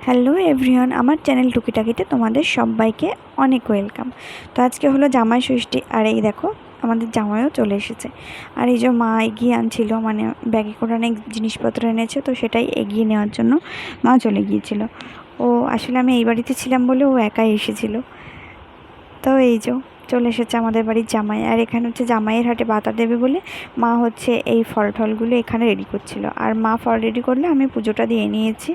Hello everyone, আমার channel টুকিটাকিতে তোমাদের সবাইকে অনেক ওয়েলকাম। তো আজকে হলো জামাই ষষ্ঠী, আর এই দেখো আমাদের জামাইও চলে এসেছে। আর এই যে মা এগিয়ে আনছিল, মানে ব্যাগে করে অনেক জিনিসপত্র এনেছে, তো সেটাই এগিয়ে নেওয়ার জন্য মা চলে গিয়েছিল। ও আসলে আমি এই বাড়িতে ছিলাম বলে ও একাই এসেছিলো। তো এই যে চলে এসেছে আমাদের বাড়ির জামাই। আর এখানে হচ্ছে জামাইয়ের হাটে বাতা দেবে বলে মা হচ্ছে এই ফল টলগুলো এখানে রেডি করছিল। আর মা ফল রেডি করলে আমি পুজোটা দিয়ে নিয়েছি।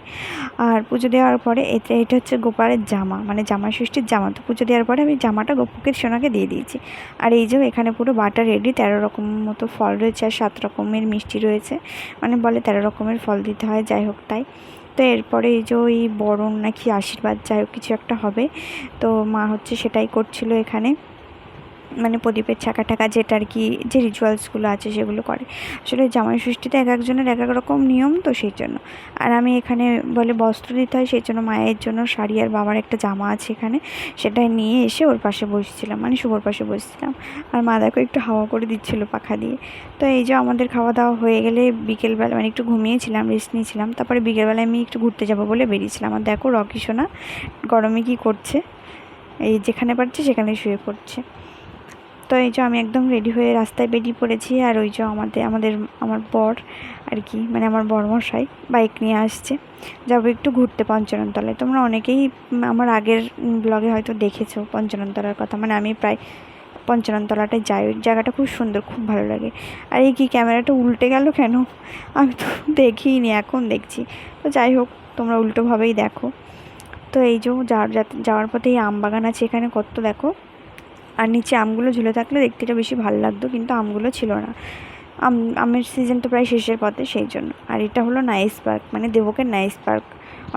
আর পুজো দেওয়ার পরে এটা হচ্ছে গোপালের জামা, মানে জামাই ষষ্ঠীর জামা। তো পুজো দেওয়ার পরে আমি জামাটা গোপুকের সোনাকে দিয়ে দিয়েছি। আর এই যে এখানে পুরো বাটা রেডি, 13 রকম মতো ফল রয়েছে আর 7 রকমের মিষ্টি রয়েছে। মানে বলে 13 রকমের ফল দিতে হয়, যাই হোক তাই। তো এরপরে এই যে ওই বরণ নাকি আশীর্বাদ যাই হোক কিছু একটা হবে, তো মা হচ্ছে সেটাই করছিল এখানে। মানে প্রদীপের ছাকা টাকা যেটা আর কি, যে রিচুয়ালসগুলো আছে সেগুলো করে। আসলে জামাই ষষ্ঠীতে এক একজনের এক এক রকম নিয়ম, তো সেই জন্য। আর আমি এখানে বলে বস্ত্র দিতে হয়, সেই জন্য মায়ের জন্য শাড়ি আর বাবার একটা জামা আছে এখানে, সেটাই নিয়ে এসে ওর পাশে বসেছিলাম, মানে শুভর পাশে বসেছিলাম। আর মা দেখো একটু হাওয়া করে দিচ্ছিলো পাখা দিয়ে। তো এই যে আমাদের খাওয়া দাওয়া হয়ে গেলে বিকেলবেলা মানে একটু ঘুমিয়েছিলাম, রেস্ট নিয়েছিলাম, তারপরে বিকেলবেলায় আমি একটু ঘুরতে যাবো বলে বেরিয়েছিলাম। আর দেখো রকি সোনা গরমে কী করছে, এই যেখানে পারছে সেখানে শুয়ে পড়ছে। তো এই যে আমি একদম রেডি হয়ে রাস্তায় বেরিয়ে পড়েছি। আর ওই যে আমার বর আর কি, মানে আমার বরমশাই বাইক নিয়ে আসছে। যাবো একটু ঘুরতে পঞ্চরণতলায়। তোমরা অনেকেই আমার আগের ব্লগে হয়তো দেখেছো পঞ্চরণতলার কথা, মানে আমি প্রায় পঞ্চরণতলাটায় যাই। ওই জায়গাটা খুব সুন্দর, খুব ভালো লাগে। আর এই কি ক্যামেরাটা উল্টে গেল কেন, আমি তো দেখিনি, এখন দেখছি। তো যাই হোক, তোমরা উল্টোভাবেই দেখো। তো এই যে যাওয়ার পথে এই আম বাগান আছে এখানে কত, দেখো। আর নিচে আমগুলো ঝুলে থাকলে দেখতে এটা বেশি ভালো লাগতো, কিন্তু আমগুলো ছিল না। আমের সিজন তো প্রায় শেষের পথে, সেই জন্য। আর এটা হলো নাইস পার্ক, মানে দেবকের নাইস পার্ক,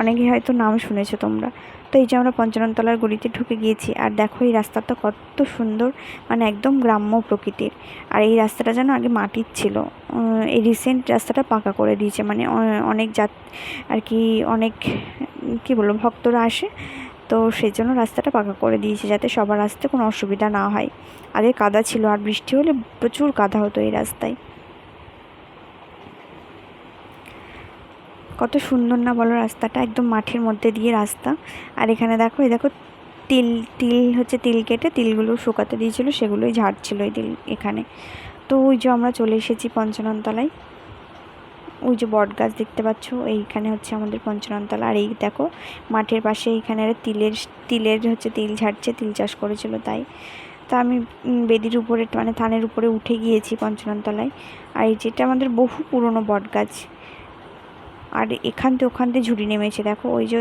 অনেকে হয়তো নাম শুনেছো তোমরা। তো এই যে আমরা পঞ্চরণতলার গলিতে ঢুকে গিয়েছি। আর দেখো এই রাস্তাটা কত সুন্দর, মানে একদম গ্রাম্য প্রকৃতির। আর এই রাস্তাটা যেন আগে মাটির ছিল, এই রিসেন্ট রাস্তাটা পাকা করে দিয়েছে। মানে অনেক আর কি অনেক কী বলবো ভক্তরা আসে, তো সেই জন্য রাস্তাটা পাকা করে দিয়েছে যাতে সবার আসতে কোনো অসুবিধা না হয়। আগে কাদা ছিল, আর বৃষ্টি হলে প্রচুর কাদা হতো এই রাস্তায়। কত সুন্দর না বলো রাস্তাটা, একদম মাঠের মধ্যে দিয়ে রাস্তা। আর এখানে দেখো, এই দেখো তিল তিল হচ্ছে, তিল কেটে তিলগুলো শুকাতে দিয়েছিল, সেগুলোই ঝাড়ছিল এই তিল এখানে। তো ওই যে আমরা চলে এসেছি পঞ্চননতলায়। ওই যে বট গাছ দেখতে পাচ্ছ, এইখানে হচ্ছে আমাদের পঞ্চরণতলা। আর এই দেখো মাঠের পাশে এইখানে তিলের হচ্ছে তিল ঝাড়ছে, তিল চাষ করেছিল তাই। তা আমি বেদির উপরে মানে থানের উপরে উঠে গিয়েছি পঞ্চরণতলায়। আর এই যেটা আমাদের বহু পুরনো বট গাছ। আর ওখান থেকে ঝুড়ি নেমেছে, দেখো ওই যে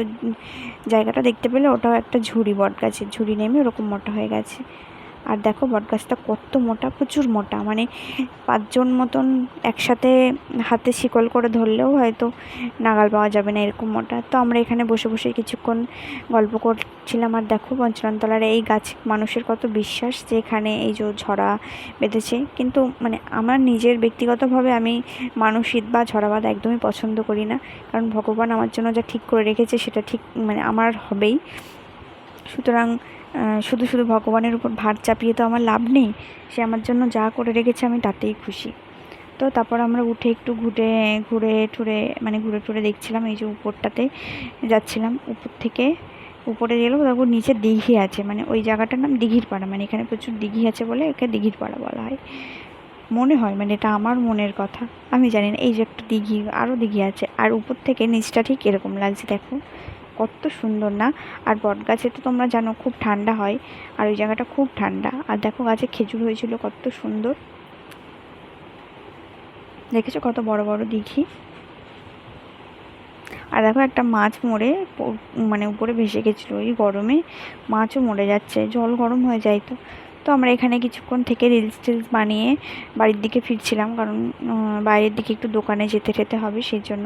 জায়গাটা দেখতে পেলে ওটাও একটা ঝুড়ি, বট গাছের ঝুড়ি নেমে ওরকম মোটা হয়ে গেছে। আর দেখো বটগাছটা কত মোটা, প্রচুর মোটা, মানে 5 জন মতন একসাথে হাতে শিকল করে ধরলেও হয়তো নাগাল পাওয়া যাবে না, এরকম মোটা। তো আমরা এখানে বসে বসে কিছুক্ষণ গল্প করছিলাম। আর দেখো পঞ্চরণতলার এই গাছ, মানুষের কত বিশ্বাস যে এখানে এই যে ঝরা বেঁধেছে। কিন্তু মানে আমার নিজের ব্যক্তিগতভাবে আমি মানুষ শীত বা ঝরাবাদ একদমই পছন্দ করি না, কারণ ভগবান আমার জন্য যা ঠিক করে রেখেছে সেটা ঠিক, মানে আমার হবেই। সুতরাং শুধু শুধু ভগবানের উপর ভার চাপিয়ে তো আমার লাভ নেই, সে আমার জন্য যা করে রেখেছে আমি তাতেই খুশি। তো তারপর আমরা উঠে একটু ঘুরে টুরে দেখছিলাম। এই যে উপরটাতে যাচ্ছিলাম, উপর থেকে উপরে গেলেও তারপর নিচে দিঘি আছে, মানে ওই জায়গাটার নাম দিঘির পাড়া, মানে এখানে প্রচুর দিঘি আছে বলে একে দিঘির পাড়া বলা হয় মনে হয়, মানে এটা আমার মনের কথা, আমি জানি না। এই যে একটা দিঘি, আরও দিঘি আছে। আর উপর থেকে নিচটা ঠিক এরকম লাগছে, দেখো কত সুন্দর না। আর বট গাছে তো তোমরা জানো খুব ঠান্ডা হয়, আর ওই জায়গাটা খুব ঠান্ডা। আর দেখো গাছে খেজুর হয়েছিল কত সুন্দর, দেখেছো কত বড় বড় দিঘি। আর দেখো একটা মাছ মরে মানে উপরে ভেসে গেছিলো, ওই গরমে মাছও মরে যাচ্ছে, জল গরম হয়ে যায়। তো তো আমরা এখানে কিছুক্ষণ থেকে রিলস টিলস বানিয়ে বাড়ির দিকে ফিরছিলাম, কারণ বাইরের দিকে একটু দোকানে যেতে হবে সেই জন্য।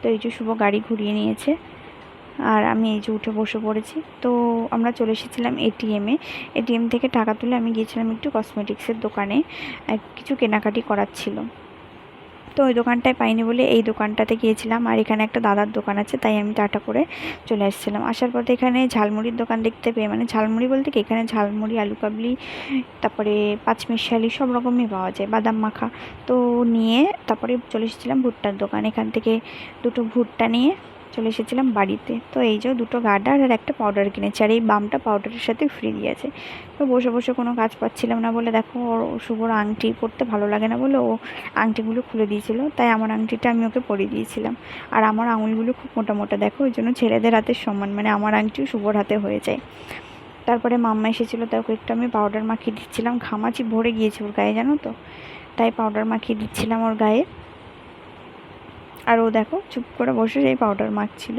তো এই যে শুভ গাড়ি ঘুরিয়ে নিয়েছে, আর আমি এই যে উঠে বসে পড়েছি। তো আমরা চলে এসেছিলাম এটিএম থেকে টাকা তুলে আমি গিয়েছিলাম একটু কসমেটিক্সের দোকানে, কিছু কেনাকাটি করার ছিল। তো ওই দোকানটায় পাইনি বলে এই দোকানটাতে গিয়েছিলাম। আর এখানে একটা দাদার দোকান আছে, তাই আমি টাটা করে চলে আসছিলাম। আসার পথে এখানে ঝালমুড়ির দোকান দেখতে পেয়ে, মানে ঝালমুড়ি বলতে কি, এখানে ঝালমুড়ি, আলু কাবলি, তারপরে পাঁচমিশালি সব রকমই পাওয়া যায়, বাদাম মাখা। তো নিয়ে তারপরে চলে এসেছিলাম ভুট্টার দোকান, এখান থেকে দুটো ভুট্টা নিয়ে চলে এসেছিলাম বাড়িতে। তো এই যে দুটো গার্ডার আর একটা পাউডার কিনেছি, আর এই বামটা পাউডারের সাথে ফ্রি দিয়েছে। তো বসে বসে কোনো কাজ পাচ্ছিলাম না বলে দেখো, ওর শুভর আংটি পরতে ভালো লাগে না বলে ও আংটিগুলো খুলে দিয়েছিল, তাই আমার আংটিটা আমি ওকে পরিয়ে দিয়েছিলাম। আর আমার আঙুলগুলো খুব মোটা মোটা দেখো, ওই জন্য ছেলেদের হাতের সমান, মানে আমার আংটিও শুভর হাতে হয়ে যায়। তারপরে মাম্মা এসেছিলো, তাই ওকে একটু আমি পাউডার মাখিয়ে দিচ্ছিলাম, ঘামাচি ভরে গিয়েছে ওর গায়ে জানো তো, তাই পাউডার মাখিয়ে দিচ্ছিলাম ওর গায়ে। আর ও দেখো চুপ করে বসে সেই পাউডার মাখছিল।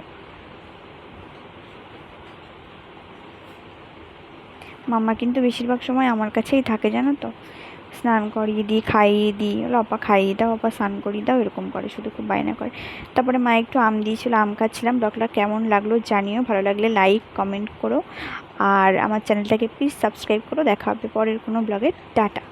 মাম্মা কিন্তু বেশিরভাগ সময় আমার কাছেই থাকে জানো তো, স্নান করিয়ে দিই, খাইয়ে দিই, অপা খাইয়ে দাও, অপা স্নান করিয়ে দাও, এরকম করে, শুধু খুব বায়না করে। তারপরে মা একটু আম দিয়েছিল, আম খাচ্ছিলাম। ব্লগটা কেমন লাগলো জানিও, ভালো লাগলে লাইক কমেন্ট করো, আর আমার চ্যানেলটাকে প্লিজ সাবস্ক্রাইব করো। দেখা হবে পরের কোনো ব্লগে। টাটা।